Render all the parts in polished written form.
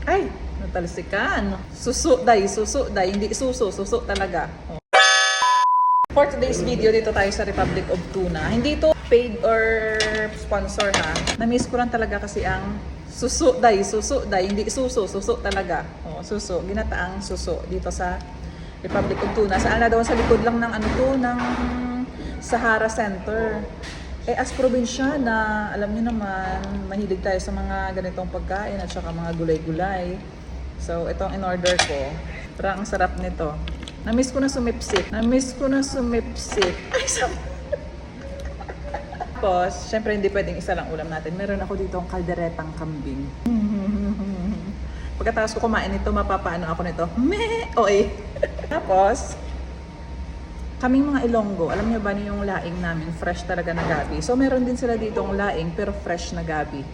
Ay, natalsikan. Suso, day. Hindi suso, suso talaga. Oh. For today's video, dito tayo sa Republic of Tuna. Hindi to paid or sponsor ha. Na-miss ko lang talaga kasi ang suso, day. Hindi suso, suso talaga. Oh, suso, ginataang suso dito sa Republic of Tuna. Saan na daw sa likod lang ng ano to, ng Sahara Center. Eh as probinsyana, alam niyo naman, mahilig tayo sa mga ganitong pagkain at saka mga gulay-gulay. So, ito ang in-order ko. Parang ang sarap nito. Na-miss ko na sumipsip. Ay, Tapos, syempre hindi pwedeng isa lang ulam natin. Meron ako dito ang kalderetang kambing. Pagkatapos ko kumain ito, mapapaano ako nito. Oy. Tapos, kaming mga Ilonggo, alam niyo ba yung laing namin, fresh talaga na gabi. So meron din sila dito ang laing pero fresh na gabi.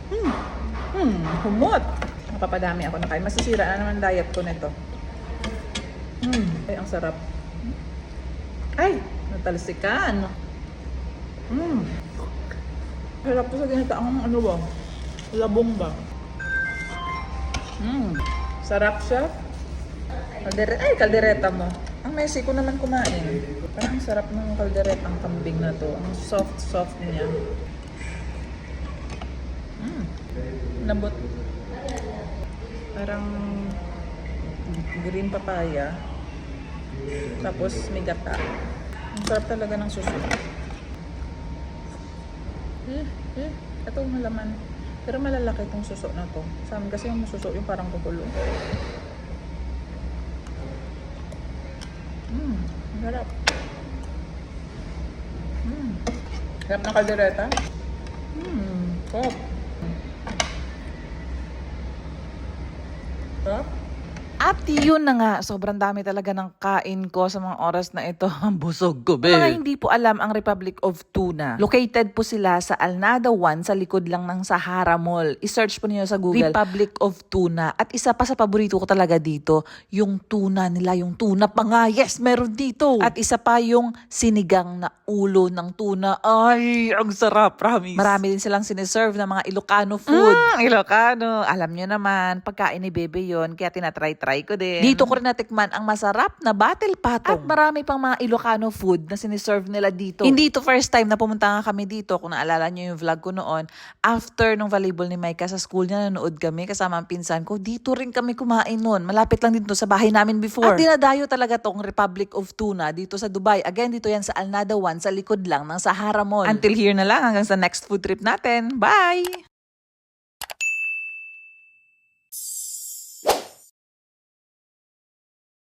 Humot. Napapadami ako na kain. Masisira na naman diet ko nito. Ay, ang sarap. Ay, natalsikan. Sarap to sa ginataang ano ba? Labong ba? Sarap siya. Kaldereta mo. Ang messy ko naman kumain. Parang sarap ng kalderetang kambing na to. Ang soft niya. Lambot. Parang green papaya. Tapos may gata. Ang sarap talaga ng suso. Ito malaman. Pero malalaki itong suso na to. Sa amin kasi yung suso yung parang kukulo. Sarap. Sarap na kaldereta. Sarap. Sarap. At yun na nga, sobrang dami talaga ng kain ko sa mga oras na ito. Busog ko, be. Mga hindi po alam ang Republic of Tuna. Located po sila sa Alnada 1 sa likod lang ng Sahara Mall. I-search po niyo sa Google, Republic of Tuna. At isa pa sa paborito ko talaga dito, yung tuna nila, yung tuna pa nga. Yes, meron dito. At isa pa yung sinigang na ulo ng tuna. Ay, ang sarap, promise. Marami din silang siniserve na mga Ilocano food. Ilocano. Alam nyo naman, pagkain ni Bebe yon, kaya tinatry ko din. Dito ko rin natikman ang masarap na batil patong. At marami pang mga Ilocano food na siniserve nila dito. Hindi to first time na pumunta nga kami dito. Kung naalala nyo yung vlog ko noon, after nung volleyball ni Micah sa school niya, nanonood kami kasama ang pinsan ko. Dito rin kami kumain noon. Malapit lang dito sa bahay namin before. At dinadayo talaga tong Republic of Tuna dito sa Dubai. Again, dito yan sa Alnada 1 sa likod lang ng Sahara Mall. Until here na lang hanggang sa next food trip natin. Bye!